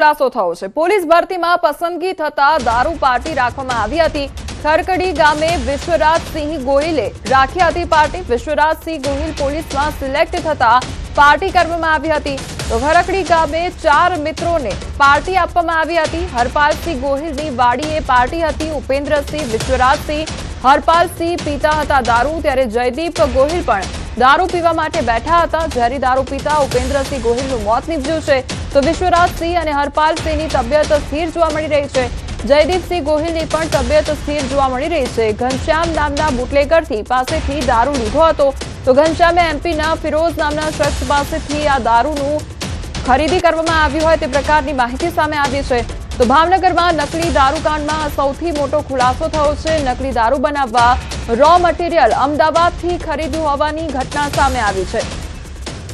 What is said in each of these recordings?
ખુલાસો થયો છે। પોલીસ ભરતીમાં પસંદગી થતા દારૂ પાર્ટી રાખવામાં આવી હતી। ખરકડી ગામે વિશ્વરાજસિંહ ગોહિલે રાખી હતી પાર્ટી। વિશ્વરાજસિંહ ગોહિલ પોલીસમાં સિલેક્ટ થતા પાર્ટી કરવામાં આવી હતી। તો ખરકડી ગામે 4 મિત્રોને પાર્ટી આપવામાં આવી હતી। હરપાલસિંહ ગોહિલની વાડીએ પાર્ટી હતી। ઉપેન્દ્રસિંહ, વિશ્વરાજસિંહ, હરપાલસિંહ પીતા હતા દારૂ, ત્યારે જયદીપ ગોહિલ પણ दारू पीवा माटे बैठा था। ઝેરી दारू पीता ઉપેન્દ્રસિંહ ગોહિલનું મોત નીપજ્યું છે। તો વિશ્વરાજસિંહ અને હરપાલસિંહની તબિયત સ્થિર જોવા મળી રહી છે। જયદીપસિંહ ગોહિલની પણ તબિયત સ્થિર જોવા મળી રહી છે। ઘનશ્યામ નામના બુટલેગરથી પાસેથી દારૂ લીધો હતો। તો ઘનશ્યામે એમપીના ફિરોઝ નામના શખ્સ પાસેથી આ દારૂનું ખરીદી કરવામાં આવી હોય તે પ્રકારની માહિતી સામે આવી છે। તો ભાવનગરમાં નકલી દારૂકાંડમાં સૌથી મોટો ખુલાસો થયો છે। નકલી દારૂ બનાવવા રો મટીરિયલ અમદાવાદથી ખરીદ્યું હોવાની ઘટના સામે આવી છે।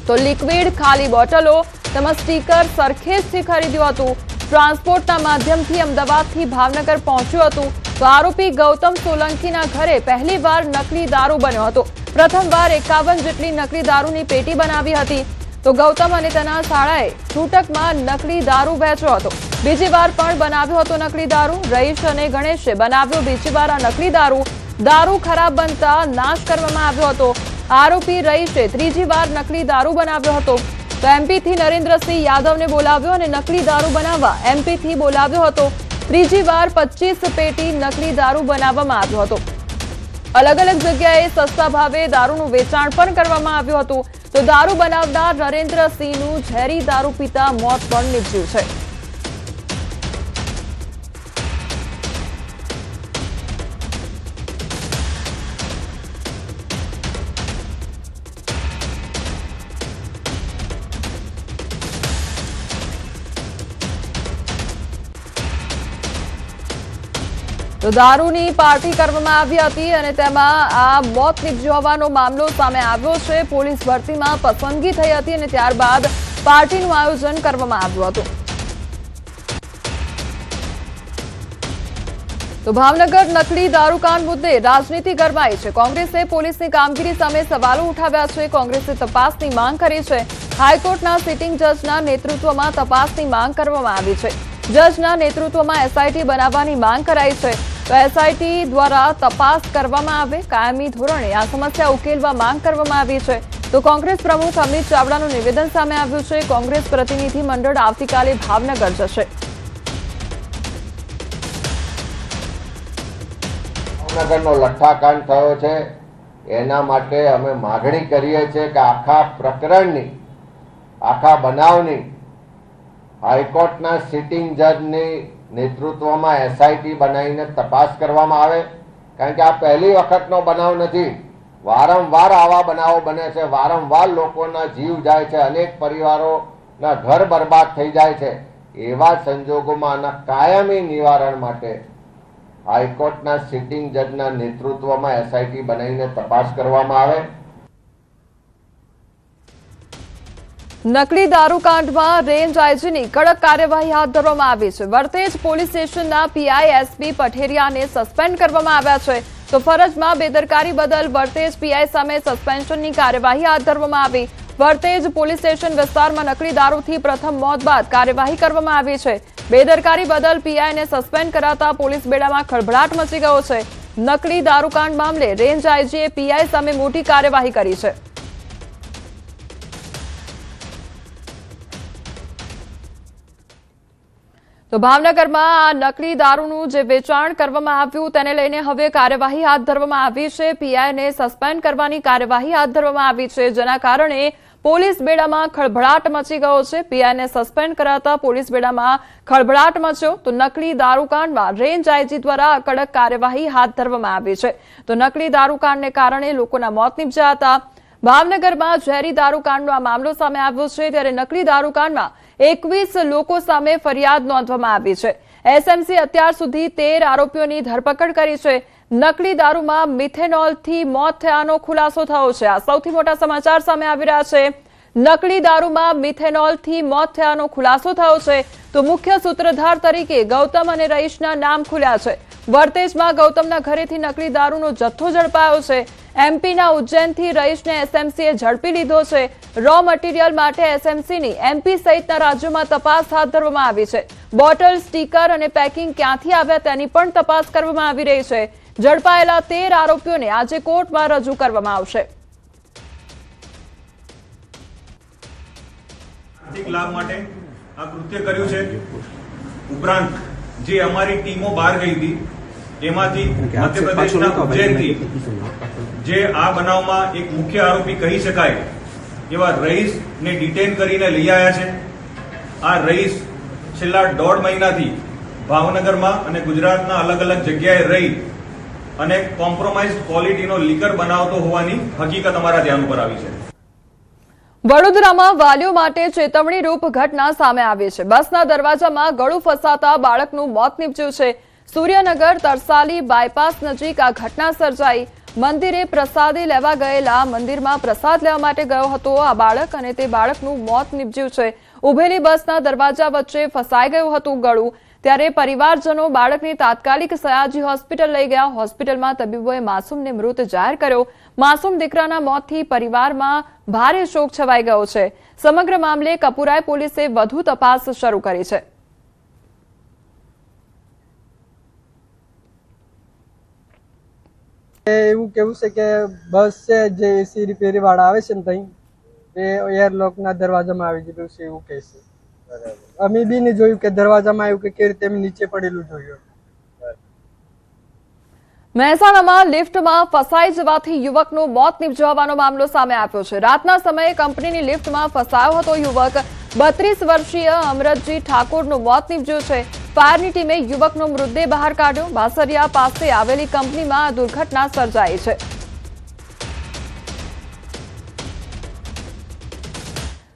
તો લિક્વિડ, ખાલી બોટલો તેમજ સ્ટીકર સરખેજથી ખરીદ્યું હતું। ટ્રાન્સપોર્ટના માધ્યમથી અમદાવાદથી ભાવનગર પહોંચ્યું હતું। તો આરોપી ગૌતમ સોલંકીના ઘરે પહેલીવાર નકલી દારૂ બન્યો હતો। પ્રથમવાર 51 જેટલી નકલી દારૂની પેટી બનાવી હતી। તો ગૌતમ અને તેના શાળાએ છૂટકમાં નકલી દારૂ વેચ્યો હતો। બીજી વાર પણ બનાવ્યો હતો નકલી દારૂ। રહીશ અને ગણેશે બનાવ્યો બીજી વાર આ નકલી દારૂ। દારૂ ખરાબ બનતા નાશ કરવામાં આવ્યો હતો। આરોપી રહીશે ત્રીજી વાર નકલી દારૂ બનાવ્યો હતો। તો એમપીથી નરેન્દ્રસિંહ યાદવને બોલાવ્યો અને નકલી દારૂ બનાવવા એમપીથી બોલાવ્યો હતો। ત્રીજી વાર 25 પેટી નકલી દારૂ બનાવવામાં આવ્યો હતો। અલગ અલગ જગ્યાએ સસ્તા ભાવે દારૂનું વેચાણ પણ કરવામાં આવ્યું હતું। તો દારૂ બનાવનાર નરેન્દ્રસિંહનું ઝેરી દારૂ પીતા મોત પણ નીપજ્યું છે। તો દારૂની પાર્ટી કરવામાં આવી હતી અને તેમાં આ મોત નીપજ્યો હોવાનો મામલો સામે આવ્યો છે। પોલીસ ભરતીમાં પસંદગી થઈ હતી અને ત્યારબાદ પાર્ટીનું આયોજન કરવામાં આવ્યું હતું। તો ભાવનગર નકલી દારૂકાંડ મુદ્દે રાજનીતિ ગરમાઈ છે। કોંગ્રેસે પોલીસની કામગીરી સામે સવાલો ઉઠાવ્યા છે। કોંગ્રેસે તપાસની માંગ કરી છે। હાઈકોર્ટના સિટિંગ જજના નેતૃત્વમાં તપાસની માંગ કરવામાં આવી છે। જજના નેતૃત્વમાં એસઆઈટી બનાવવાની માંગ કરાઈ છે। તો એસઆઈટી દ્વારા તપાસ કરવામાં આવે, કાયમી ધોરણે આ સમસ્યા ઉકેલવા માંગ કરવામાં આવી છે। તો કોંગ્રેસ પ્રમુખ અમિત ચાવડાનું નિવેદન સામે આવ્યું છે। કોંગ્રેસ પ્રતિનિધિ મંડળ આવતીકાલે ભાવનગર જશે। ભાવનગરનો લઠ્ઠાકાંડ થયો છે એના માટે અમે માગણી કરીએ છીએ કે આખા પ્રકરણની, આખા બનાવની હાઈકોર્ટના સિટિંગ જજની નેતૃત્વમાં એસઆઈટી બનાવીને તપાસ કરવામાં આવે। કારણ કે આ પહેલી વખતનો બનાવ નથી। વારંવાર આવા બનાવો બને છે। વારંવાર લોકોના જીવ જાય છે, અનેક પરિવારોના ઘર બરબાદ થઈ જાય છે। એવા સંજોગોમાં આના કાયમી નિવારણ માટે હાઈકોર્ટના સિટિંગ જજના નેતૃત્વમાં એસઆઈટી બનાવીને તપાસ કરવામાં આવે। નકલી દારૂકાંડમાં રેન્જ આઈજીની કડક કાર્યવાહી હાથ ધરવામાં આવી છે। વર્તેજ પોલીસ સ્ટેશનના પીઆઈ એસપી પઠેરિયાને સસ્પેન્ડ કરવામાં આવ્યા છે। તો ફરજમાં બેદરકારી બદલ વર્તેજ પીઆઈ સામે સસ્પેન્શનની કાર્યવાહી હાથ ધરવામાં આવી। વર્તેજ પોલીસ સ્ટેશન વિસ્તારમાં નકલી દારૂથી પ્રથમ મોત બાદ કાર્યવાહી કરવામાં આવી છે। બેદરકારી બદલ પીઆઈને સસ્પેન્ડ કરાતા પોલીસ બેડામાં ખળભળાટ મચી ગયો છે। નકલી દારૂકાંડ મામલે રેન્જ આઈજીએ પીઆઈ સામે મોટી કાર્યવાહી કરી છે। તો ભાવનગરમાં આ નકલી દારૂનું જે વેચાણ કરવામાં આવ્યું તેને લઈને હવે કાર્યવાહી હાથ ધરવામાં આવી છે। પીઆઈને સસ્પેન્ડ કરવાની કાર્યવાહી હાથ ધરવામાં આવી છે, જેના કારણે પોલીસ બેડામાં ખળભળાટ મચી ગયો છે। પીઆઈને સસ્પેન્ડ કરાતા પોલીસ બેડામાં ખળભળાટ મચ્યો। તો નકલી દારૂકાંડમાં રેન્જ આઈજી દ્વારા કડક કાર્યવાહી હાથ ધરવામાં આવી છે। તો નકલી દારૂકાંડને કારણે લોકોના મોત નીપજ્યા હતા। ભાવનગરમાં ઝેરી દારૂકાંડનો આ મામલો સામે આવ્યો છે, ત્યારે નકલી દારૂકાંડમાં 21 લોકો સામે ફરિયાદ નોંધવામાં આવી છે। એસએમસી અત્યાર સુધી 13 આરોપીઓની ધરપકડ કરી છે। નકલી દારૂમાં મિથેનોલથી મોત થયાનો ખુલાસો થયો છે। આ સૌથી મોટા સમાચાર સામે આવી રહ્યા છે। નકલી દારૂમાં મિથેનોલથી મોત થયાનો ખુલાસો થયો છે। તો મુખ્ય સૂત્રધાર તરીકે ગૌતમ અને રહીશના નામ ખુલ્યા છે। વર્તેજમાં ગૌતમના ઘરેથી નકલી દારૂનો જથ્થો ઝડપાયો છે। એમપીના ઉજ્જૈનથી રહીશને એસએમસીએ ઝડપી લીધો છે. રો મટીરીયલ માટે એસએમસીની એમપી સહિતના રાજ્યોમાં તપાસ હાથ ધરવામાં આવી છે. બોટલ, સ્ટીકર અને પેકિંગ ક્યાંથી આવ્યા તેની પણ તપાસ કરવામાં આવી રહી છે. ઝડપાયેલા 13 આરોપીઓને આજે કોર્ટમાં રજૂ કરવામાં આવશે. આર્થિક લાભ માટે આ કૃત્ય કર્યું છે. ઉપરાંત જે અમારી ટીમો બહાર ગઈ હતી એમાંથી મધ્યપ્રદેશના ઉજ્જૈનથી જે આ બનાવમાં એક મુખ્ય આરોપી કહી શકાય એવા રહીશને ડિટેન કરીને લઈ આવ્યા છે. આ રહીશ છેલ્લા 1.5 મહિનાથી ભાવનગરમાં અને ગુજરાતના અલગ અલગ જગ્યાએ રહી અને કોમ્પ્રોમાઇઝ ક્વોલિટીનો લીકર બનાવતો હોવાની હકીકત અમારા ધ્યાન ઉપર આવી છે. વડોદરામાં વાલીઓ માટે ચેતવણી રૂપ ઘટના સામે આવી છે. બસના દરવાજામાં ગળું ફસાતા બાળકનું મોત નીપજ્યું છે. સૂર્યનગર તરસાલી બાયપાસ નજીક આ ઘટના સર્જાઈ. મંદિરે પ્રસાદી લેવા ગયેલા મંદિરમાં પ્રસાદ લેવા માટે ગયો હતો આ બાળક અને તે બાળકનું મોત નીપજ્યું છે. ઉભેલી બસના દરવાજા વચ્ચે ફસાઈ ગયું હતું ગળું. ત્યારે પરિવારજનો બાળકને તાત્કાલિક સયાજી હોસ્પિટલ લઈ ગયા. હોસ્પિટલમાં તબીબોએ માસૂમને મૃત જાહેર કર્યો. માસૂમ દીકરાના મોતથી પરિવારમાં ભારે શોક છવાઈ ગયો છે. સમગ્ર મામલે કપુરાઈ પોલીસે વધુ તપાસ શરૂ કરી છે. એવું કેવું છે કે બસ છે જે એસી રિપેરી વાળા આવે છે ને ત્યાં એ એરલોક ના દરવાજામાં આવી ગયું છે એવું કહે છે. અમે બી નહીં જોયું કે દરવાજામાં આવ્યું કે કેવી રીતે નીચે પડેલું જોયું. મહેસાણામાં લિફ્ટમાં ફસાઈ જવાથી યુવકનું મોત નીપજવાનો મામલો સામે આવ્યો છે. રાતના સમયે કંપનીની લિફ્ટમાં ફસાયો હતો યુવક. 32 વર્ષીય અમરતજી ઠાકોરનું મોત નીપજ્યું છે. ફાયરની ટીમે યુવકનો મૃતદેહ બહાર કાઢ્યો. બાસરિયા પાસે આવેલી કંપનીમાં આ દુર્ઘટના સર્જાઈ છે.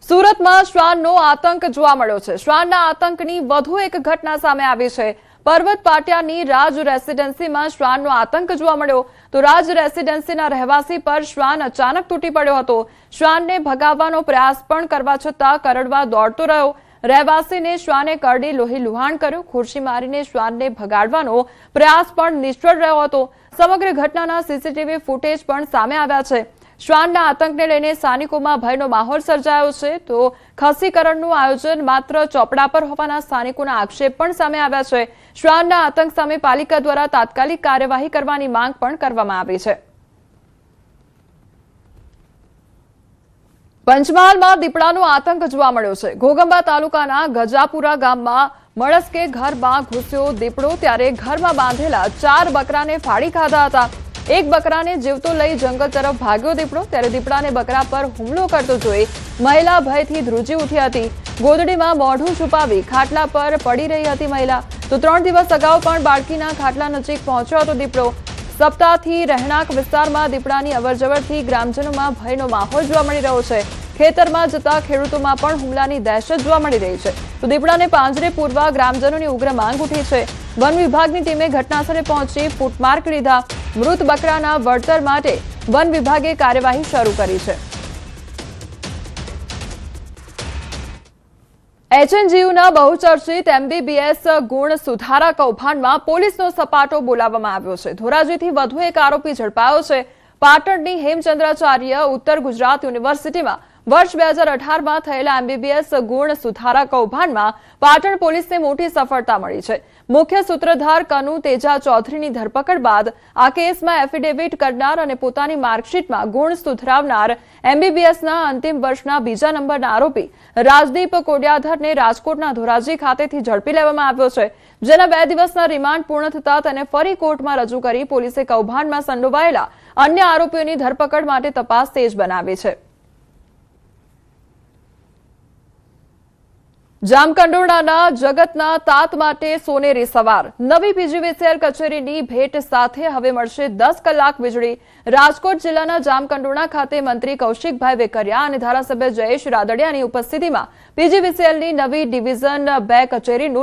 સુરતમાં શ્વાનનો આતંક જોવા મળ્યો છે. શ્વાનના આતંકની વધુ એક ઘટના સામે આવી છે. પર્વત પાટિયાની રાજ રેસીડેન્સીમાં શ્વાનનો આતંક જોવા મળ્યો તો રાજ રેસીડેન્સીના રહેવાસી પર શ્વાન અચાનક તૂટી પડ્યો હતો. શ્વાનને ભગાવવાનો પ્રયાસ પણ કરવા છતાં કરડવા દોડતો રહ્યો. રહેવાસીને શ્વાને કરડી લોહી લુહાણ કર્યું. ખુરશી મારીને શ્વાનને ભગાડવાનો પ્રયાસ પણ નિષ્ફળ રહ્યો હતો. સમગ્ર ઘટનાના સીસીટીવી ફૂટેજ પણ સામે આવ્યા છે. શ્વાનના આતંકને લઈને સ્થાનિકોમાં ભયનો માહોલ સર્જાયો છે તો ખસીકરણનું આયોજન માત્ર ચોપડા પર હોવાના સ્થાનિકોના આક્ષેપ પણ સામે આવ્યા છે. શ્વાનના આતંક સામે પાલિકા દ્વારા તાત્કાલિક કાર્યવાહી કરવાની માંગ પણ કરવામાં આવી છે. પંચમહાલમાં દીપડાનો આતંક જોવા મળ્યો છે. ઘોગંબા તાલુકાના ગજાપુરા ગામમાં મળસ્કે ઘરમાં ઘૂસ્યો દીપડો. ત્યારે ઘરમાં બાંધેલા 4 બકરાને ફાડી ખાધા હતા. એક બકરાને જીવતો લઈ જંગલ તરફ ભાગ્યો દીપડો. ત્યારે દીપડાને બકરા પર હુમલો કરતો જોઈ મહિલા ભયથી ધ્રુજી ઉઠી હતી. ગોદડીમાં મોઢું છુપાવી ખાટલા પર પડી રહી હતી મહિલા. તો 3 દિવસ અગાઉ પણ બાળકીના ખાટલા નજીક પહોંચ્યો હતો દીપડો. સપ્તાહથી રહેણાંક વિસ્તારમાં દીપડાની અવરજવરથી ગ્રામજનોમાં ભયનો માહોલ જોવા મળી રહ્યો છે. ખેતરમાં જતા ખેડૂતોમાં પણ હુમલાની દહેશત જોવા મળી રહી છે. તો દીપડાને પાંજરે પૂરવા ગ્રામજનોની ઉગ્ર માંગ ઉઠી છે. વન વિભાગની ટીમે ઘટનાસ્થળે પહોંચી ફૂટમાર્ક લીધા. મૃત બકરાના વળતર માટે વન વિભાગે કાર્યવાહી શરૂ કરી છે. એચએનજીયુના બહુચર્ચિત એમબીબીએસ ગુણ સુધારા કૌભાંડમાં પોલીસનો સપાટો બોલાવવામાં આવ્યો છે. ધોરાજીથી વધુ એક આરોપી ઝડપાયો છે. પાટણની હેમચંદ્રાચાર્ય ઉત્તર ગુજરાત યુનિવર્સિટીમાં વર્ષ 2018માં થયેલા એમબીબીએસ ગુણ સુધારા કૌભાંડમાં પાટણ પોલીસને મોટી સફળતા મળી છે. મુખ્ય સૂત્રધાર કનુ તેજા ચૌધરીની ધરપકડ બાદ આ કેસમાં એફિડેવિટ કરનાર અને પોતાની માર્કશીટમાં ગુણ સુધરાવનાર એમબીબીએસના અંતિમ વર્ષના 2જા નંબરના આરોપી રાજદીપ કોડિયાધરને રાજકોટના ધોરાજી ખાતેથી ઝડપી લેવામાં આવ્યો છે. જેના 2 દિવસના રિમાન્ડ પૂર્ણ થતા તેને ફરી કોર્ટમાં રજૂ કરી પોલીસે કૌભાંડમાં સંડોવાયેલા અન્ય આરોપીઓની ધરપકડ માટે તપાસ તેજ બનાવી છે. જામકંડોરણાના જગતના તાત માટે સોનેરી સવાર. નવી પીજીવીસીએલ કચેરીની ભેટ સાથે હવે મળશે 10 કલાક વીજળી. રાજકોટ જિલ્લાના જામકંડોરણા ખાતે મંત્રી કૌશિકભાઈ વેકરિયા અને ધારાસભ્ય જયેશ રાદડિયાની ઉપસ્થિતિમાં પીજીવીસીએલની નવી ડિવિઝન 2 કચેરીનું